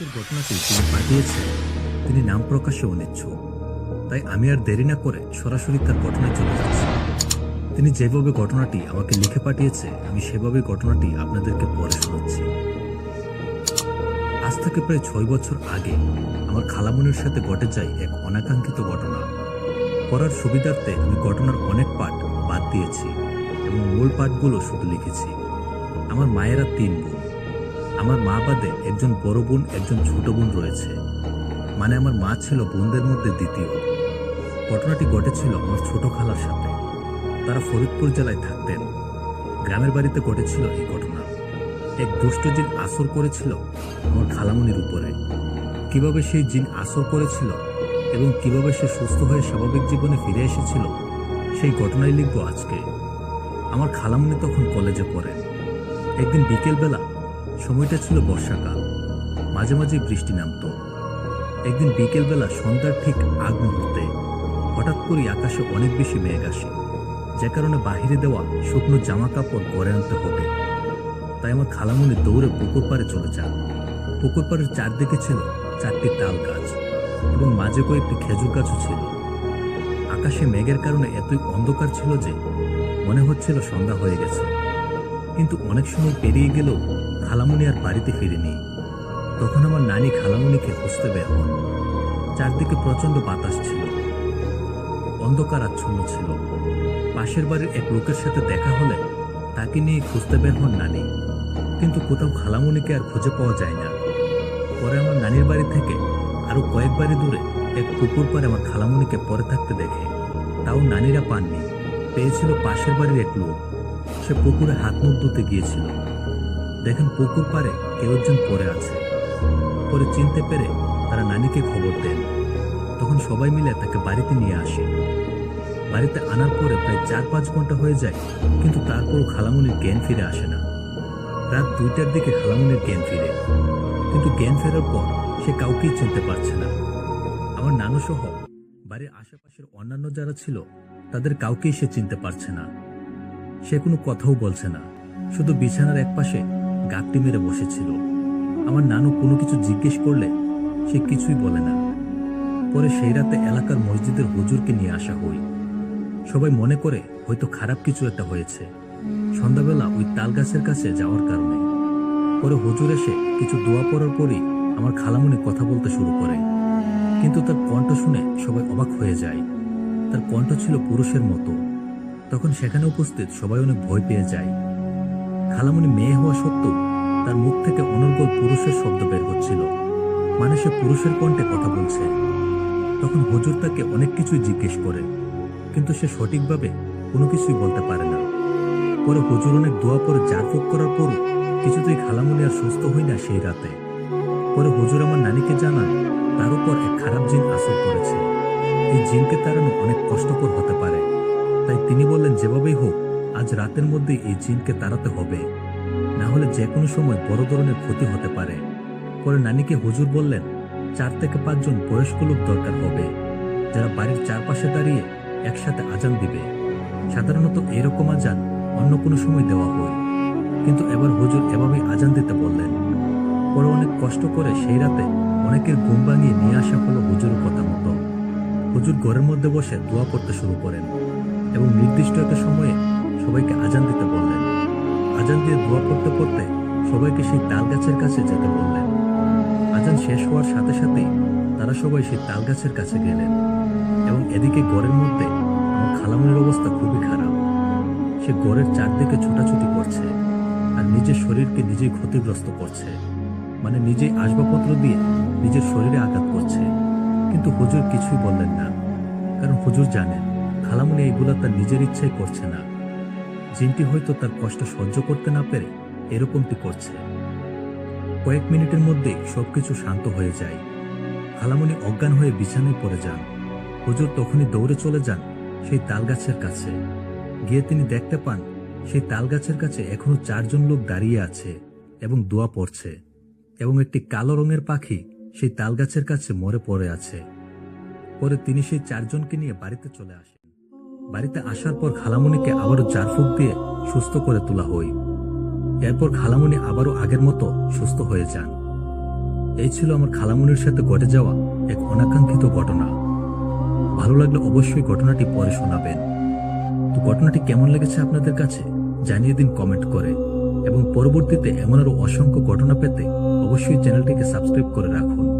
আজকের ঘটনাটি তিনি পাঠিয়েছে, তিনি নাম প্রকাশে অনিচ্ছুক। তাই আমি আর দেরি না করে সরাসরি তার ঘটনায় চলে যাচ্ছি। তিনি যেভাবে ঘটনাটি আমাকে লিখে পাঠিয়েছে, আমি সেভাবে ঘটনাটি আপনাদেরকে পড়ে শোনাচ্ছি। আজ থেকে প্রায় 6 বছর আগে আমার খালামণির সাথে ঘটে যায় এক অনাকাঙ্ক্ষিত ঘটনা। পড়ার সুবিধার্থে আমি ঘটনার অনেক পাঠ বাদ দিয়েছি এবং মূল পাঠগুলো শুধু লিখেছি। আমার মায়েরা 3 বোন। আমার মা বাদে একজন বড় বোন, একজন ছোট বোন রয়েছে। মানে আমার মা ছিল বোনদের মধ্যে দ্বিতীয়। ঘটনাটি ঘটেছিল আমার ছোট খালার সাথে। তারা ফরিদপুর জেলায় থাকতেন। গ্রামের বাড়িতে ঘটেছিল এই ঘটনা। এক দুষ্ট জিন আসর করেছিল আমার খালামণির উপরে। কিভাবে সেই জিন আসর করেছিল এবং কিভাবে সে সুস্থ হয়ে স্বাভাবিক জীবনে ফিরে এসেছিল, সেই ঘটনাই লিখব আজকে। আমার খালামণি তখন কলেজে পড়েন। একদিন বিকেলবেলা, সময়টা ছিল বর্ষাকাল, মাঝে মাঝে বৃষ্টি নামত। একদিন বিকেলবেলা সন্ধ্যার ঠিক আগ মুহূর্তে হঠাৎ করে আকাশে অনেক বেশি মেঘ আসে, যে কারণে বাহিরে দেওয়া শুকনো জামা কাপড় ঘরে আনতে হবে। তাই আমার খালামণি দৌড়ে পুকুর পাড়ে চলে যান। পুকুর পাড়ের চারদিকে ছিল 4টি তাল গাছ এবং মাঝে কয়েকটি খেজুর গাছও ছিল। আকাশে মেঘের কারণে এতই অন্ধকার ছিল যে মনে হচ্ছিল সন্ধ্যা হয়ে গেছে। কিন্তু অনেক সময় পেরিয়ে গেলেও খালামণি আর বাড়িতে ফিরেনি। তখন আমার নানি খালামণিকে খুঁজতে বের হন। চারদিকে প্রচন্ড বাতাস ছিল, অন্ধকার আচ্ছন্ন ছিল। পাশের বাড়ির এক লোকের সাথে দেখা হলে তাকে নিয়ে খুঁজতে বের হন নানি। কিন্তু কোথাও খালামণিকে আর খুঁজে পাওয়া যায় না। পরে আমার নানির বাড়ি থেকে আরো কয়েক বাড়ি দূরে এক পুকুর পাড়ে আমার খালামণিকে পড়ে থাকতে দেখে। তাও নানিরা পাননি, পেয়েছিল পাশের বাড়ির এক লোক। সে পুকুরে হাত মুখ ধুতে গিয়েছিল। দেখেন পুকুর পাড়ে কেউ একজন পড়ে আছে। পরে চিনতে পেরে তারা নানিকে খবর দেন। তখন সবাই মিলে তাকে বাড়িতে নিয়ে আসে। বাড়িতে আনার পরে প্রায় 4-5 ঘন্টা হয়ে যায়, কিন্তু তারপরও খালামণির জ্ঞান ফিরে আসে না। রাত 2টার দিকে খালামণির জ্ঞান ফিরে, কিন্তু জ্ঞান ফেরার পর সে কাউকেই চিনতে পারছে না। আমার নানু সহ বাড়ির আশেপাশের অন্যান্য যারা ছিল তাদের কাউকেই সে চিনতে পারছে না। সে কোনো কথাও বলছে না, শুধু বিছানার একপাশে গাঁটটি মেরে বসেছিল। আমার নানু কোনো কিছু জিজ্ঞেস করলে সে কিছুই বলে না। পরে সেই রাতে এলাকার মসজিদের হুজুরকে নিয়ে আসা হয়। সবাই মনে করে হয়তো খারাপ কিছু একটা হয়েছে সন্ধ্যাবেলা ওই তাল গাছের কাছে যাওয়ার কারণে। পরে হুজুর এসে কিছু দোয়া পড়ার পরই আমার খালামণি কথা বলতে শুরু করে। কিন্তু তার কণ্ঠ শুনে সবাই অবাক হয়ে যায়। তার কণ্ঠ ছিল পুরুষের মতো। তখন সেখানে উপস্থিত সবাই অনেক ভয় পেয়ে যায়। খালামণি মেয়ে হওয়া সত্ত্বেও তার মুখ থেকে অনর্গল পুরুষের শব্দ বের হচ্ছিল, মানে সে পুরুষের কণ্ঠে কথা বলছে। তখন হুজুর তাকে অনেক কিছুই জিজ্ঞেস করে, কিন্তু সে সঠিকভাবে কোনো কিছুই বলতে পারে না। পরে হুজুর অনেক দোয়া পরে জারফুক করার পরও কিছুতেই খালামণি আর সুস্থ হয় না সেই রাতে। পরে হুজুর আমার নানিকে জানান তার উপর এক খারাপ জিন আসর করেছে। এই জিনকে তাড়ানো অনেক কষ্টকর হতে পারে। তাই তিনি বললেন যেভাবেই হোক আজ রাতের মধ্যেই এই জিনকে তাড়াতে হবে, না হলে যে কোনো সময় বড় ধরনের ক্ষতি হতে পারে। পরে নানিকে হুজুর বললেন 4 থেকে 5 জন বয়স্ক লোক দরকার হবে, যারা বাড়ির চারপাশে দাঁড়িয়ে একসাথে আজান দিবে। সাধারণত এরকম আজান অন্য কোনো সময় দেওয়া হয়, কিন্তু এবার হুজুর এভাবেই আজান দিতে বললেন। পরে অনেক কষ্ট করে সেই রাতে অনেকের ঘুম ভাঙিয়ে নিয়ে আসা হলো হুজুরের কথা মতো। হুজুর ঘরের মধ্যে বসে দোয়া করতে শুরু করেন এবং নির্দিষ্ট একটা সময়ে সবাইকে আজান দিতে বললেন। আজান দিয়ে দোয়া পড়তে পড়তে সবাইকে সেই তাল গাছের কাছে যেতে বললেন। আজান শেষ হওয়ার সাথে সাথেই তারা সবাই সেই তাল গাছের কাছে গেলেন এবং এদিকে ঘরের মধ্যে আমার খালামণির অবস্থা খুবই খারাপ। সে ঘরের চারদিকে ছোটাছুটি করছে আর নিজের শরীরকে নিজেই ক্ষতিগ্রস্ত করছে, মানে নিজেই আসবাবপত্র দিয়ে নিজের শরীরে আঘাত করছে। কিন্তু হুজুর কিছুই বললেন না, কারণ হুজুর জানেন খালামণি এইগুলা তার নিজের ইচ্ছাই করছে না। জিনটি হয়তো তার কষ্ট সহ্য করতে না পেরে এরকমটি করছে। কয়েক মিনিটের মধ্যেই সবকিছু শান্ত হয়ে যায়। খালামণি অজ্ঞান হয়ে বিছানায় পড়ে যান। হুজুর তখনই দৌড়ে চলে যান সেই তাল গাছের কাছে। গিয়ে তিনি দেখতে পান সেই তাল গাছের কাছে এখনো 4 জন লোক দাঁড়িয়ে আছে এবং দোয়া পড়ছে, এবং একটি কালো রঙের পাখি সেই তাল গাছের কাছে মরে পড়ে আছে। পরে তিনি সেই 4 জনকে নিয়ে বাড়িতে চলে আসেন। বাড়িতে আসার পর খালামণিকে আবারও জারফুক দিয়ে সুস্থ করে তোলা হয়। এরপর খালামণি আবারও আগের মতো সুস্থ হয়ে যান। এই ছিল আমার খালামুনির সাথে ঘটে যাওয়া এক অনাকাঙ্ক্ষিত ঘটনা। ভালো লাগলে অবশ্যই ঘটনাটি পরে শোনাবেন। তো ঘটনাটি কেমন লেগেছে আপনাদের কাছে জানিয়ে দিন কমেন্ট করে, এবং পরবর্তীতে এমন আরো অসংখ্য ঘটনা পেতে অবশ্যই চ্যানেলটিকে সাবস্ক্রাইব করে রাখুন।